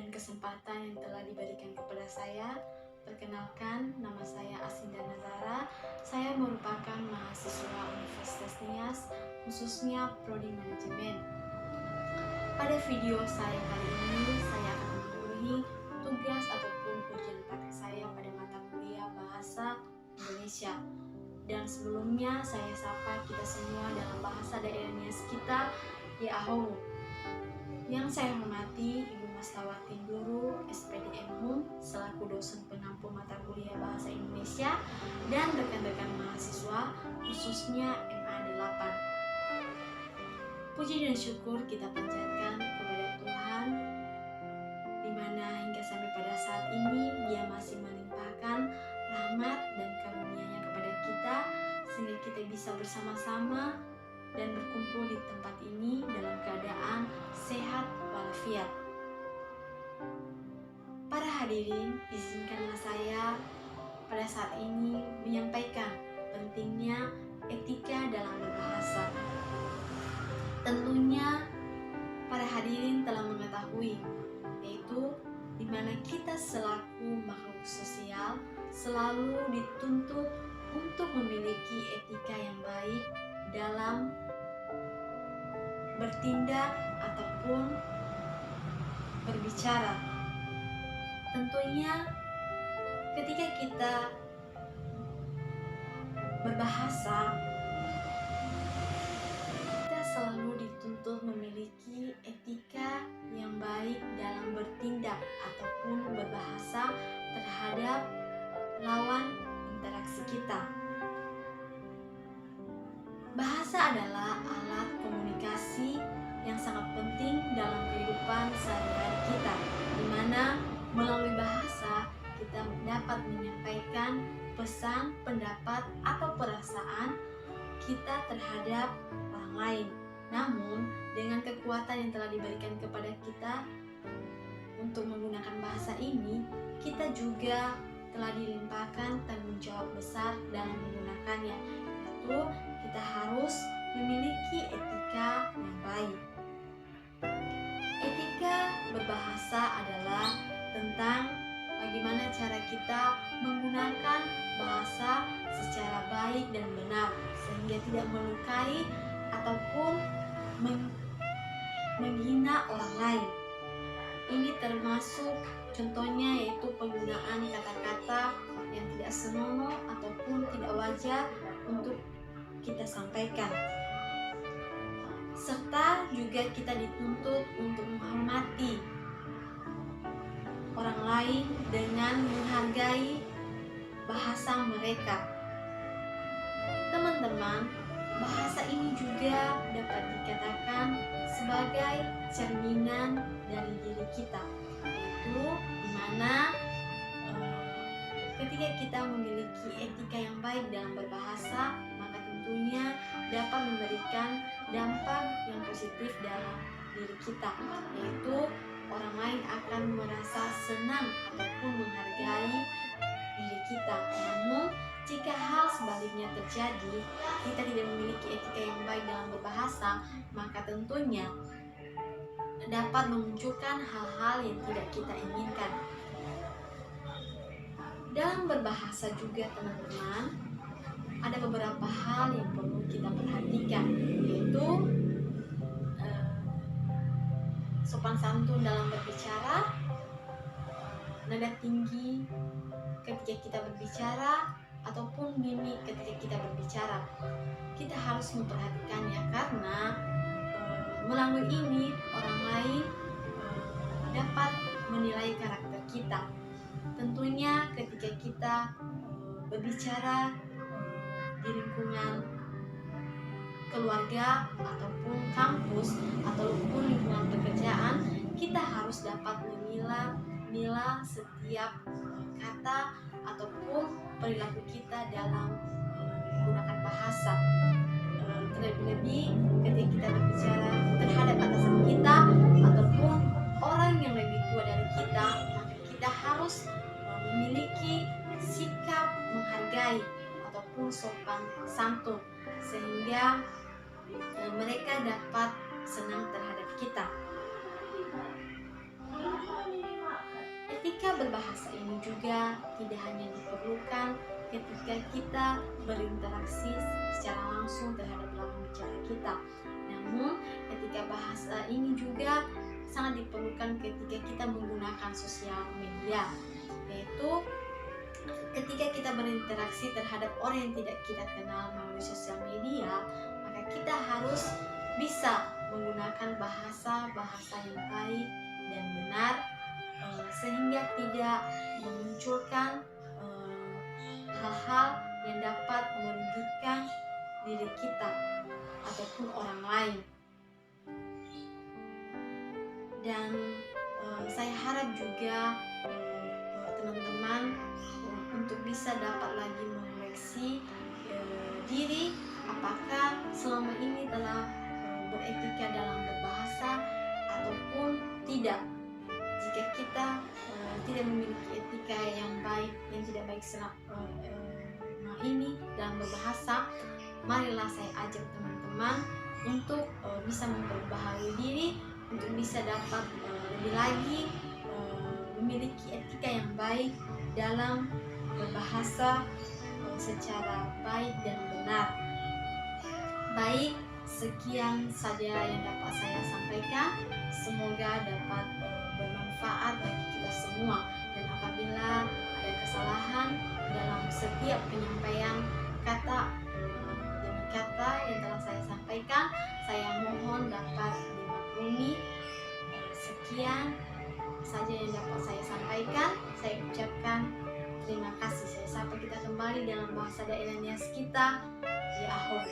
dan kesempatan yang telah diberikan kepada saya. Perkenalkan, nama saya Asinda Nazara. Saya merupakan mahasiswa Universitas Nias, khususnya Prodi Manajemen. Pada video saya kali ini, saya akan memenuhi tugas ataupun ujian praktek saya pada mata kuliah Bahasa Indonesia. Dan sebelumnya saya sapa kita semua dalam bahasa daerah Nias kita, ya Ahou. Yang saya hormati Ibu Mastawati Duru, SPD MHUM, selaku dosen pengampu mata kuliah Bahasa Indonesia, dan rekan-rekan mahasiswa, khususnya MA8. Puji dan syukur kita panjatkan kepada Tuhan, di mana hingga sampai pada saat ini Dia masih melimpahkan rahmat dan karunia-Nya kepada kita, sehingga kita bisa bersama-sama dan berkumpul di tempat ini dalam keadaan sehat walafiat. Para hadirin, izinkanlah saya pada saat ini menyampaikan pentingnya etika dalam berbahasa. Tentunya para hadirin telah mengetahui, yaitu di mana kita selaku makhluk sosial selalu dituntut untuk memiliki etika yang baik dalam bertindak ataupun berbicara. Tentunya ketika kita berbahasa, kita selalu dituntut memiliki etika yang baik dalam bertindak ataupun berbahasa terhadap lawan interaksi kita. Bahasa adalah alat komunikasi yang sangat penting dalam kehidupan sehari-hari kita, di mana melalui bahasa kita dapat menyampaikan pesan, pendapat, atau perasaan kita terhadap orang lain. Namun, dengan kekuatan yang telah diberikan kepada kita untuk menggunakan bahasa ini, kita juga telah dilimpahkan tanggung jawab besar dalam menggunakannya, yaitu kita harus memiliki etika yang baik. Etika berbahasa adalah tentang bagaimana cara kita menggunakan bahasa secara baik dan benar, sehingga tidak melukai ataupun menghina orang lain. Ini termasuk contohnya yaitu penggunaan kata-kata yang tidak senonoh ataupun tidak wajar untuk kita sampaikan. Serta juga kita dituntut untuk menghormati orang lain dengan menghargai bahasa mereka. Teman-teman, bahasa ini juga dapat dikatakan sebagai cerminan dari diri kita, yaitu dimana ketika kita memiliki etika yang baik dalam berbahasa, maka tentunya dapat memberikan dampak yang positif dalam diri kita, yaitu orang lain akan merasa senang ataupun menghargai diri kita. Namun, jika hal sebaliknya terjadi, kita tidak memiliki etika yang baik dalam berbahasa, maka tentunya dapat memunculkan hal-hal yang tidak kita inginkan. Dalam berbahasa juga, teman-teman, ada beberapa hal yang perlu kita perhatikan, yaitu sopan santun dalam berbicara, nada tinggi ketika kita berbicara, ataupun mimik ketika kita berbicara. Kita harus memperhatikannya karena melalui ini orang lain dapat menilai karakter kita. Tentunya ketika kita berbicara di lingkungan keluarga ataupun kampus ataupun lingkungan pekerjaan, kita harus dapat memilah setiap kata ataupun perilaku kita dalam menggunakan bahasa. Terlebih-lebih ketika kita berbicara terhadap atasan kita ataupun orang yang lebih tua dari kita, maka kita harus memiliki sikap menghargai ataupun sopan santun, sehingga mereka dapat senang terhadap kita. Etika berbahasa ini juga tidak hanya diperlukan ketika kita berinteraksi secara langsung terhadap lawan bicara kita, namun etika bahasa ini juga sangat diperlukan ketika kita menggunakan sosial media, yaitu ketika kita berinteraksi terhadap orang yang tidak kita kenal melalui sosial media, maka kita harus bisa menggunakan bahasa-bahasa yang baik dan benar, sehingga tidak memunculkan hal-hal yang dapat merugikan diri kita ataupun orang lain. Dan saya harap juga teman-teman untuk bisa dapat lagi mengoreksi diri, apakah selama ini telah beretika dalam berbahasa ataupun tidak. Jika kita tidak memiliki etika yang baik, yang tidak baik selama ini dalam berbahasa, marilah saya ajak teman-teman untuk bisa memperbaharui diri, untuk bisa dapat lebih lagi memiliki etika yang baik dalam berbahasa secara baik dan benar. Baik, sekian saja yang dapat saya sampaikan. Semoga dapat bermanfaat bagi kita semua, dan apabila ada kesalahan dalam setiap penyampaian kata demi kata yang telah saya sampaikan, saya mohon dapat dimaklumi. Sekian saja yang dapat saya sampaikan. Saya ucapkan terima kasih. Saya sapa kita kembali dalam bahasa daerah Nias kita, ya ahon.